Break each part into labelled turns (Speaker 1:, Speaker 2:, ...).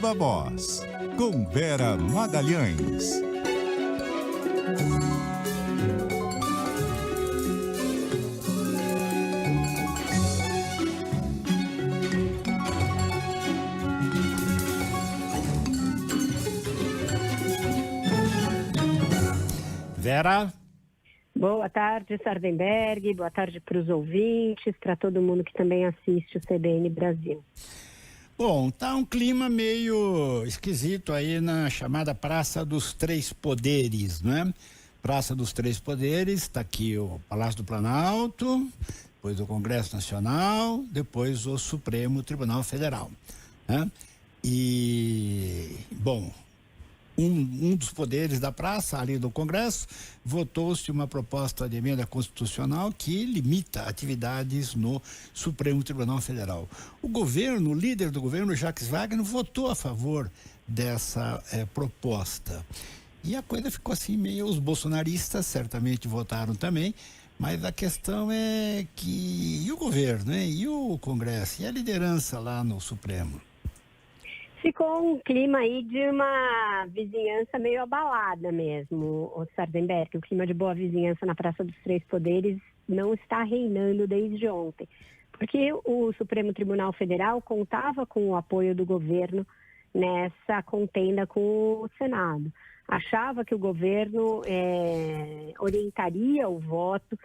Speaker 1: Viva Voz, com Vera Magalhães.
Speaker 2: Vera?
Speaker 3: Boa tarde, Sardenberg. Boa tarde para os ouvintes, para todo mundo que também assiste o CBN Brasil.
Speaker 2: Bom, tá um clima meio esquisito aí na chamada Praça dos Três Poderes, né? Praça dos Três Poderes, tá aqui o Palácio do Planalto, depois o Congresso Nacional, depois o Supremo Tribunal Federal, né? E, bom, um dos poderes da praça, ali do Congresso, votou-se uma proposta de emenda constitucional que limita atividades no Supremo Tribunal Federal. O governo, o líder do governo, Jacques Wagner, votou a favor dessa proposta. E a coisa ficou assim meio... Os bolsonaristas certamente votaram também, mas a questão é que... E o governo, né? E o Congresso? E a liderança lá no Supremo?
Speaker 3: Ficou um clima aí de uma vizinhança meio abalada mesmo, o Sardenberg. O clima de boa vizinhança na Praça dos Três Poderes não está reinando desde ontem, porque o Supremo Tribunal Federal contava com o apoio do governo nessa contenda com o Senado. Achava que o governo orientaria o voto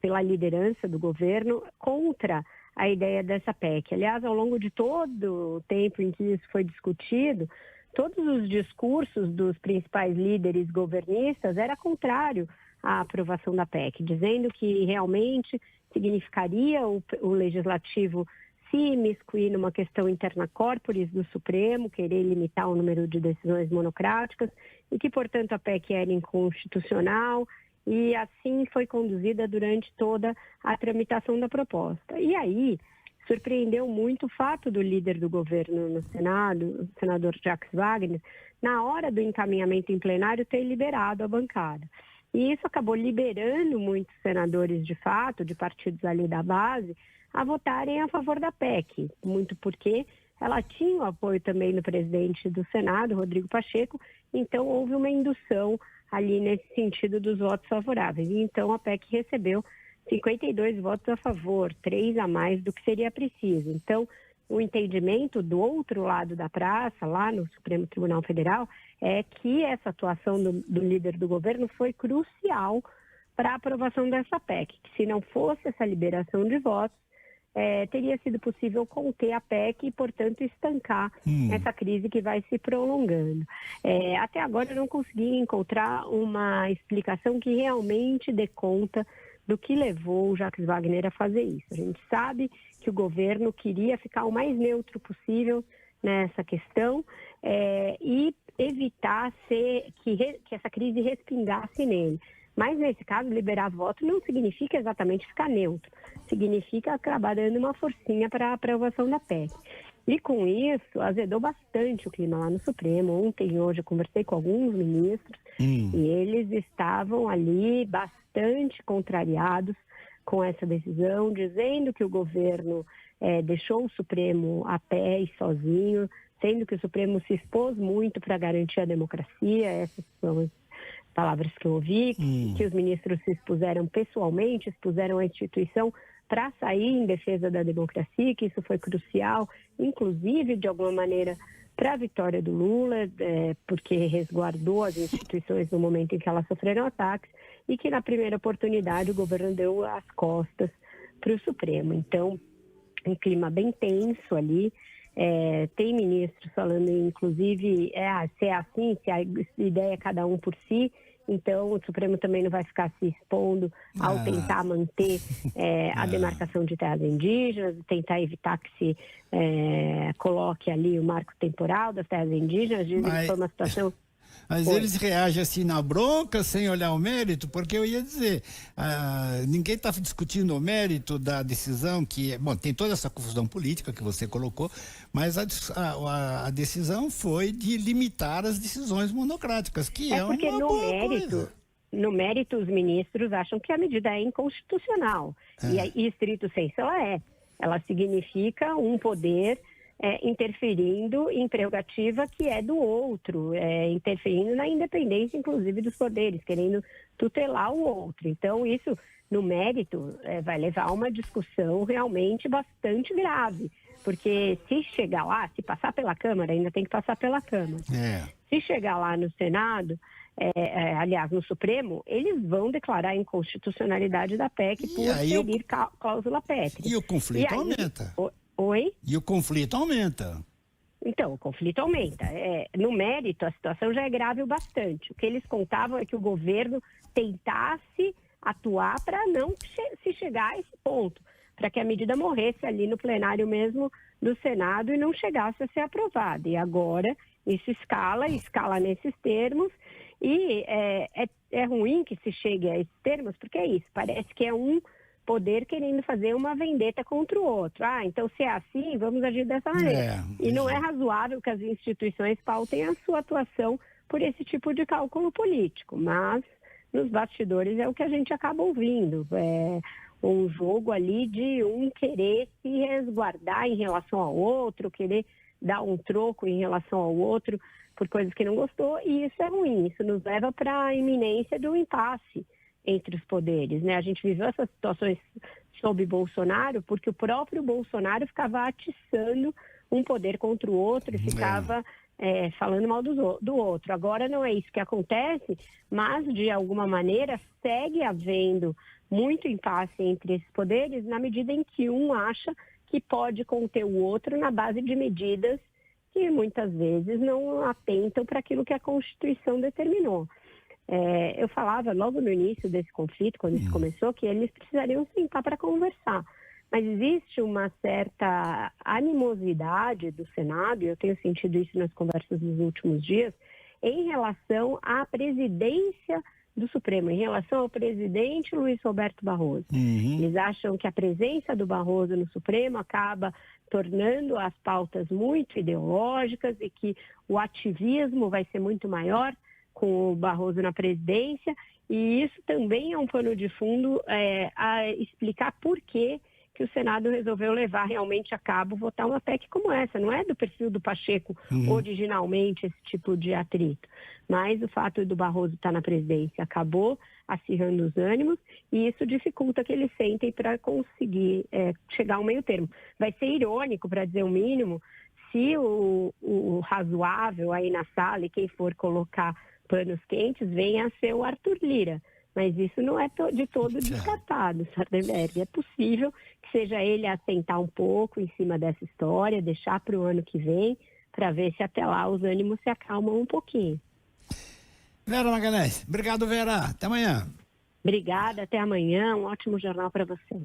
Speaker 3: pela liderança do governo contra a ideia dessa PEC. Aliás, ao longo de todo o tempo em que isso foi discutido, todos os discursos dos principais líderes governistas era contrário à aprovação da PEC, dizendo que realmente significaria o legislativo se imiscuir numa questão interna corporis do Supremo, querer limitar o número de decisões monocráticas e que, portanto, a PEC era inconstitucional. E assim foi conduzida durante toda a tramitação da proposta. E aí, surpreendeu muito o fato do líder do governo no Senado, o senador Jacques Wagner, na hora do encaminhamento em plenário, ter liberado a bancada. E isso acabou liberando muitos senadores, de fato, de partidos ali da base, a votarem a favor da PEC, muito porque ela tinha o apoio também do presidente do Senado, Rodrigo Pacheco, então houve uma indução ali nesse sentido dos votos favoráveis. E então a PEC recebeu 52 votos a favor, 3 a mais do que seria preciso. Então, o entendimento do outro lado da praça, lá no Supremo Tribunal Federal, é que essa atuação do líder do governo foi crucial para a aprovação dessa PEC, que se não fosse essa liberação de votos, teria sido possível conter a PEC e, portanto, estancar essa crise que vai se prolongando. Até agora eu não consegui encontrar uma explicação que realmente dê conta do que levou o Jacques Wagner a fazer isso. A gente sabe que o governo queria ficar o mais neutro possível nessa questão e evitar que essa crise respingasse nele. Mas, nesse caso, liberar voto não significa exatamente ficar neutro. Significa acabar dando uma forcinha para a aprovação da PEC. E, com isso, azedou bastante o clima lá no Supremo. Ontem e hoje eu conversei com alguns ministros e eles estavam ali bastante contrariados com essa decisão, dizendo que o governo deixou o Supremo a pé e sozinho, sendo que o Supremo se expôs muito para garantir a democracia. Essas são as palavras que eu ouvi, que os ministros se expuseram pessoalmente, expuseram a instituição para sair em defesa da democracia, que isso foi crucial, inclusive, de alguma maneira, para a vitória do Lula, porque resguardou as instituições no momento em que elas sofreram ataques, e que na primeira oportunidade o governo deu as costas para o Supremo. Então, um clima bem tenso ali. Tem ministros falando, inclusive, se é assim, se a ideia é cada um por si, então o Supremo também não vai ficar se expondo ao tentar manter a demarcação de terras indígenas, tentar evitar que se coloque ali o marco temporal das terras indígenas. Dizem que foi uma situação...
Speaker 2: Mas eles reagem assim na bronca, sem olhar o mérito, porque eu ia dizer, ninguém está discutindo o mérito da decisão que, bom, tem toda essa confusão política que você colocou, mas a decisão foi de limitar as decisões monocráticas, que é
Speaker 3: porque
Speaker 2: uma boa coisa.
Speaker 3: No mérito, os ministros acham que a medida é inconstitucional, e estrito senso ela é. Ela significa um poder interferindo em prerrogativa que é do outro, interferindo na independência, inclusive, dos poderes, querendo tutelar o outro. Então, isso, no mérito, vai levar a uma discussão realmente bastante grave, porque se chegar lá, se passar pela Câmara, ainda tem que passar pela Câmara. Se chegar lá no Senado, aliás, no Supremo, eles vão declarar a inconstitucionalidade da PEC por ferir cláusula pétrea.
Speaker 2: E o conflito aumenta.
Speaker 3: Oi?
Speaker 2: E o conflito aumenta.
Speaker 3: Então, o conflito aumenta. No mérito, a situação já é grave o bastante. O que eles contavam é que o governo tentasse atuar para não se chegar a esse ponto, para que a medida morresse ali no plenário mesmo do Senado e não chegasse a ser aprovada. E agora isso escala nesses termos, e é ruim que se chegue a esses termos, porque é isso, parece que é um poder querendo fazer uma vendetta contra o outro. Então, se é assim, vamos agir dessa maneira. E não é razoável que as instituições pautem a sua atuação por esse tipo de cálculo político, mas nos bastidores é o que a gente acaba ouvindo. Um jogo ali de um querer se resguardar em relação ao outro, querer dar um troco em relação ao outro por coisas que não gostou, e isso é ruim. Isso nos leva para a iminência do impasse entre os poderes, né? A gente viveu essas situações sob Bolsonaro porque o próprio Bolsonaro ficava atiçando um poder contra o outro e ficava falando mal do outro. Agora não é isso que acontece, mas de alguma maneira segue havendo muito impasse entre esses poderes na medida em que um acha que pode conter o outro na base de medidas que muitas vezes não atentam para aquilo que a Constituição determinou. Eu falava logo no início desse conflito, quando isso começou, que eles precisariam sentar para conversar. Mas existe uma certa animosidade do Senado, e eu tenho sentido isso nas conversas dos últimos dias, em relação à presidência do Supremo, em relação ao presidente Luiz Roberto Barroso. Eles acham que a presença do Barroso no Supremo acaba tornando as pautas muito ideológicas e que o ativismo vai ser muito maior com o Barroso na presidência, e isso também é um pano de fundo a explicar por que o Senado resolveu levar realmente a cabo votar uma PEC como essa. Não é do perfil do Pacheco originalmente esse tipo de atrito, mas o fato do Barroso estar na presidência acabou acirrando os ânimos, e isso dificulta que eles sentem para conseguir chegar ao meio termo. Vai ser irônico, para dizer o mínimo, se o razoável aí na sala, e quem for colocar panos quentes, venha a ser o Arthur Lira. Mas isso não é de todo descartado, Sardenberg. É possível que seja ele a sentar um pouco em cima dessa história, deixar para o ano que vem, para ver se até lá os ânimos se acalmam um pouquinho.
Speaker 2: Vera Magalhães, obrigado, Vera. Até amanhã.
Speaker 3: Obrigada, até amanhã. Um ótimo jornal para você.